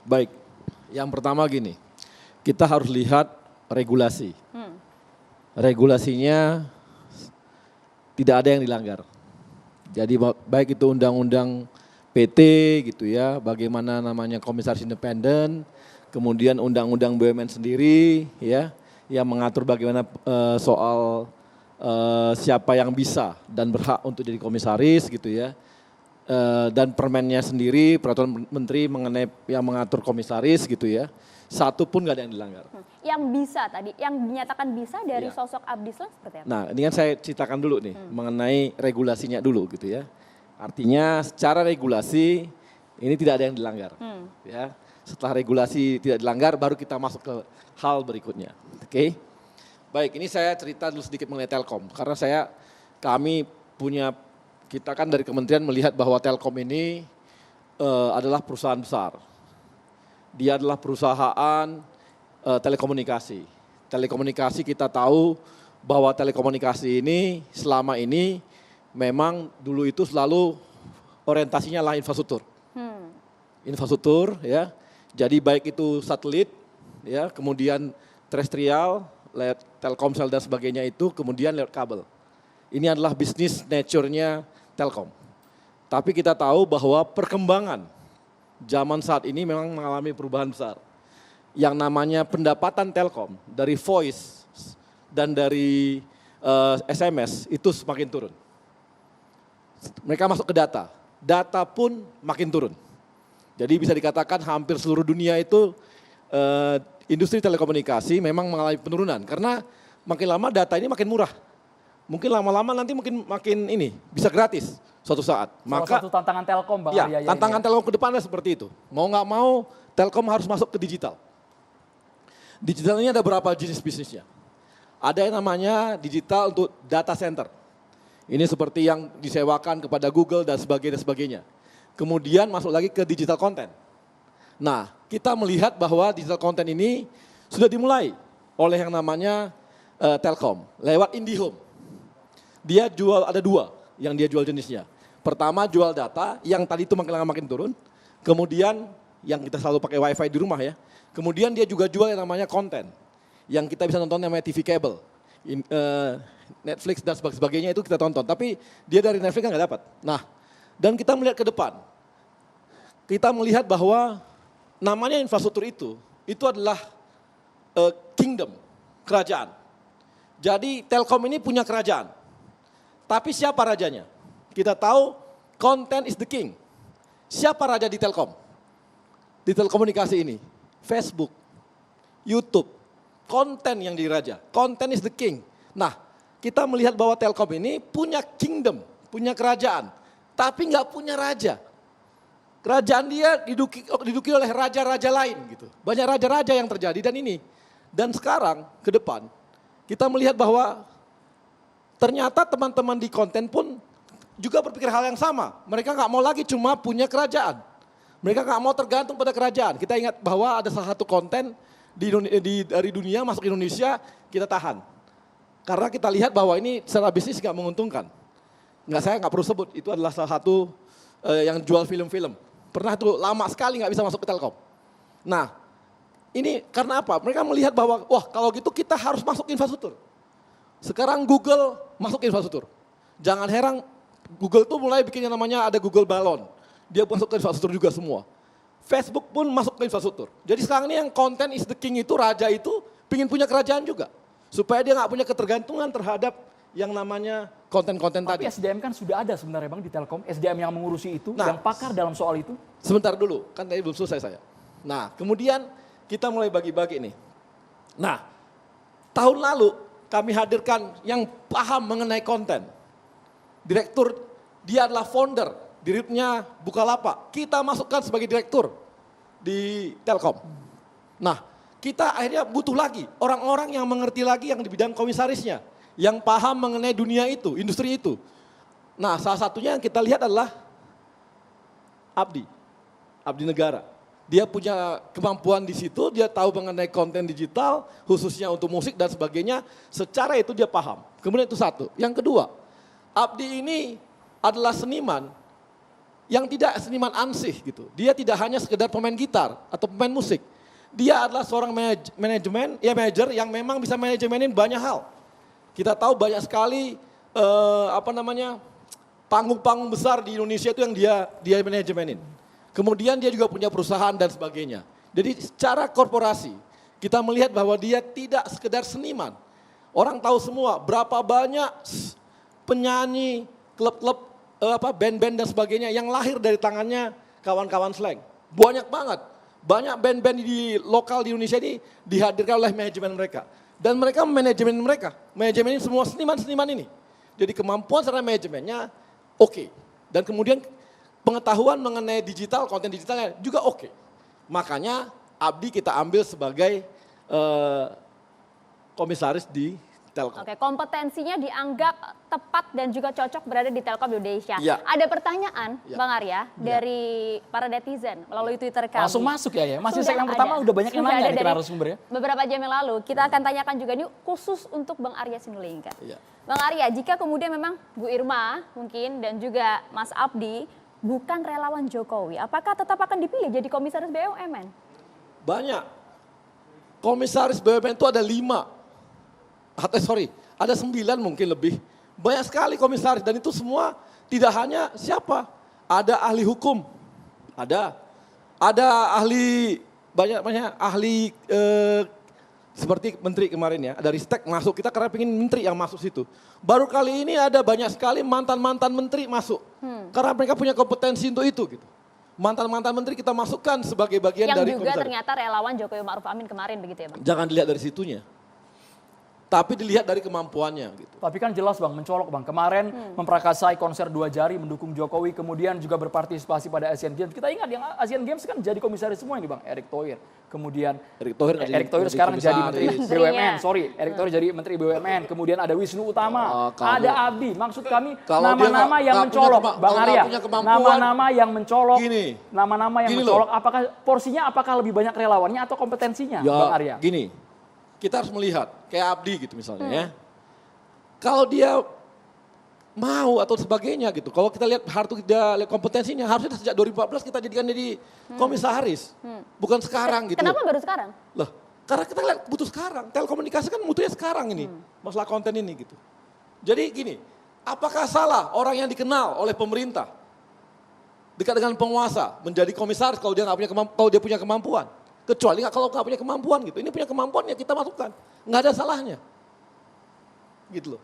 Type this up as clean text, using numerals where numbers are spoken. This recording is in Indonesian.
Baik, yang pertama gini, kita harus lihat regulasi. Regulasinya tidak ada yang dilanggar. Jadi baik itu undang-undang PT gitu ya, bagaimana namanya komisaris independen, kemudian undang-undang BUMN sendiri ya, yang mengatur bagaimana soal siapa yang bisa dan berhak untuk jadi komisaris gitu ya. Dan permennya sendiri, peraturan menteri mengenai yang mengatur komisaris gitu ya, satu pun nggak ada yang dilanggar. Yang bisa tadi, yang dinyatakan bisa dari Ya. sosok Abdi Sleng seperti apa? Nah ini kan saya ceritakan dulu nih mengenai regulasinya dulu gitu ya. Artinya secara regulasi ini tidak ada yang dilanggar. Ya. Setelah regulasi tidak dilanggar baru kita masuk ke hal berikutnya. Oke. Baik, ini saya cerita dulu sedikit mengenai Telkom karena kita kan dari kementerian melihat bahwa Telkom ini adalah perusahaan besar. Dia adalah perusahaan telekomunikasi. Telekomunikasi kita tahu bahwa telekomunikasi ini selama ini memang dulu itu selalu orientasinya lah infrastruktur. Infrastruktur ya. Jadi baik itu satelit ya, kemudian terestrial, lewat Telkomsel dan sebagainya itu, kemudian lewat kabel. Ini adalah bisnis nature-nya Telkom. Tapi kita tahu bahwa perkembangan zaman saat ini memang mengalami perubahan besar. Yang namanya pendapatan Telkom dari voice dan dari SMS itu semakin turun. Mereka masuk ke data, data pun makin turun. Jadi bisa dikatakan hampir seluruh dunia itu industri telekomunikasi memang mengalami penurunan. Karena makin lama data ini makin murah. Mungkin lama-lama nanti mungkin makin ini bisa gratis suatu saat. Salah satu tantangan Telkom, Bang ya, Arya. tantangan Telkom ke depannya seperti itu. Mau nggak mau Telkom harus masuk ke digital. Digital ini ada berapa jenis bisnisnya. Ada yang namanya digital untuk data center. Ini seperti yang disewakan kepada Google dan sebagainya. Kemudian masuk lagi ke digital content. Nah, kita melihat bahwa digital content ini sudah dimulai oleh yang namanya Telkom lewat IndiHome. Dia jual, ada dua yang dia jual jenisnya. Pertama jual data yang tadi itu makin lama makin turun. Kemudian yang kita selalu pakai wifi di rumah ya. Kemudian dia juga jual yang namanya konten. Yang kita bisa nonton namanya TV kabel. Netflix dan sebagainya itu kita tonton. Tapi dia dari Netflix kan nggak dapat. Nah, dan kita melihat ke depan. Kita melihat bahwa namanya infrastruktur itu adalah kingdom, kerajaan. Jadi Telkom ini punya kerajaan. Tapi siapa rajanya? Kita tahu content is the king. Siapa raja di Telkom? Di telekomunikasi ini? Facebook, YouTube, konten yang jadi raja. Content is the king. Nah, kita melihat bahwa Telkom ini punya kingdom, punya kerajaan. Tapi nggak punya raja. Kerajaan dia diduduki oleh raja-raja lain gitu. Banyak raja-raja yang terjadi dan ini. Dan sekarang ke depan kita melihat bahwa ternyata teman-teman di konten pun juga berpikir hal yang sama. Mereka nggak mau lagi cuma punya kerajaan. Mereka nggak mau tergantung pada kerajaan. Kita ingat bahwa ada salah satu konten dari dunia masuk Indonesia kita tahan. Karena kita lihat bahwa ini secara bisnis nggak menguntungkan. Saya nggak perlu sebut, itu adalah salah satu yang jual film-film. Pernah tuh lama sekali nggak bisa masuk ke Telkom. Nah, ini karena apa? Mereka melihat bahwa, wah kalau gitu kita harus masuk infrastruktur. Sekarang Google masuk infrastruktur. Jangan heran, Google tuh mulai bikin yang namanya ada Google Balon. Dia masuk ke infrastruktur juga semua. Facebook pun masuk ke infrastruktur. Jadi sekarang ini yang content is the king itu, raja itu, pingin punya kerajaan juga. Supaya dia nggak punya ketergantungan terhadap yang namanya konten-konten tadi. Tapi SDM kan sudah ada sebenarnya Bang di Telkom, SDM yang mengurusi itu, Nah, yang pakar dalam soal itu. Sebentar dulu, kan tadi belum selesai saya. Nah, kemudian kita mulai bagi-bagi nih. Nah, tahun lalu kami hadirkan yang paham mengenai konten. Direktur, dia adalah founder, dirutnya Bukalapak. Kita masukkan sebagai direktur di Telkom. Nah, kita akhirnya butuh lagi orang-orang yang mengerti lagi yang di bidang komisarisnya. Yang paham mengenai dunia itu, industri itu. Nah, salah satunya yang kita lihat adalah Abdi Negara. Dia punya kemampuan di situ, dia tahu mengenai konten digital, khususnya untuk musik dan sebagainya. Secara itu dia paham. Kemudian itu satu. Yang kedua, Abdi ini adalah seniman yang tidak seniman ansih gitu. Dia tidak hanya sekedar pemain gitar atau pemain musik. Dia adalah seorang manajer yang memang bisa manajemenin banyak hal. Kita tahu banyak sekali panggung-panggung besar di Indonesia itu yang dia manajemenin. Kemudian dia juga punya perusahaan dan sebagainya. Jadi secara korporasi kita melihat bahwa dia tidak sekedar seniman. Orang tahu semua berapa banyak penyanyi, klub-klub, band-band dan sebagainya yang lahir dari tangannya kawan-kawan Slank. Banyak banget. Banyak band-band di lokal di Indonesia ini dihadirkan oleh manajemen mereka. Dan mereka manajemen semua seniman-seniman ini. Jadi kemampuan secara manajemennya oke. Dan kemudian pengetahuan mengenai digital, konten digitalnya juga oke. Makanya Abdi kita ambil sebagai komisaris di Telkom. Oke, kompetensinya dianggap tepat dan juga cocok berada di Telkom Indonesia. Ya. Ada pertanyaan, Ya. Bang Arya, dari para netizen melalui Twitter kami. Langsung masuk ya. Masih Sudah segmen pertama ada. udah banyak yang Sudah nanya ada nih ke dari narasumber ya. beberapa jam yang lalu. Kita akan tanyakan juga nih khusus untuk Bang Arya Sinulinga. Ya. Bang Arya, jika kemudian memang Bu Irma mungkin dan juga Mas Abdi bukan relawan Jokowi, apakah tetap akan dipilih jadi komisaris BUMN? Banyak. Komisaris BUMN itu ada 5. Ada 9 mungkin lebih. Banyak sekali komisaris dan itu semua tidak hanya siapa. Ada ahli hukum, ada ahli banyak ahli seperti menteri kemarin ya, ada Ristek masuk, kita karena pengen menteri yang masuk situ. Baru kali ini ada banyak sekali mantan-mantan menteri masuk. Karena mereka punya kompetensi untuk itu gitu. Mantan-mantan menteri kita masukkan sebagai bagian Yang dari juga komisaris. ternyata relawan Jokowi Ma'ruf Amin kemarin begitu ya Bang? Jangan dilihat dari situnya. Tapi dilihat dari kemampuannya gitu. Tapi kan jelas Bang, mencolok Bang. Kemarin memprakarsai konser 2 jari mendukung Jokowi, kemudian juga berpartisipasi pada Asian Games. Kita ingat yang Asian Games kan jadi komisaris semua ini Bang, Erick Thohir. Kemudian Erick Thohir sekarang jadi Menteri Menterinya. BUMN, Erick Thohir jadi Menteri BUMN. Kemudian ada Wisnu Utama, kalau ada Abdi. Maksud kami kalau dia nama-nama yang nggak punya mencolok, Bang kalau nggak Arya. punya kemampuan, Nama-nama yang mencolok, gini, nama-nama yang gini mencolok. loh. Apakah porsinya lebih banyak relawannya atau kompetensinya, Ya, Bang Arya? gini, kita harus melihat kayak Abdi gitu misalnya ya. Kalau dia mau atau sebagainya gitu. Kalau kita lihat lihat kompetensinya, harusnya sejak 2014 kita jadikan jadi komisaris. Bukan sekarang gitu. Kenapa baru sekarang? Loh, karena kita lihat butuh sekarang. Telekomunikasi kan butuhnya sekarang ini. Masalah konten ini gitu. Jadi gini, apakah salah orang yang dikenal oleh pemerintah dekat dengan penguasa menjadi komisaris kalau dia punya kemampuan? Kecuali kalau nggak punya kemampuan gitu. Ini punya kemampuan ya kita masukkan. Nggak ada salahnya. Gitu loh.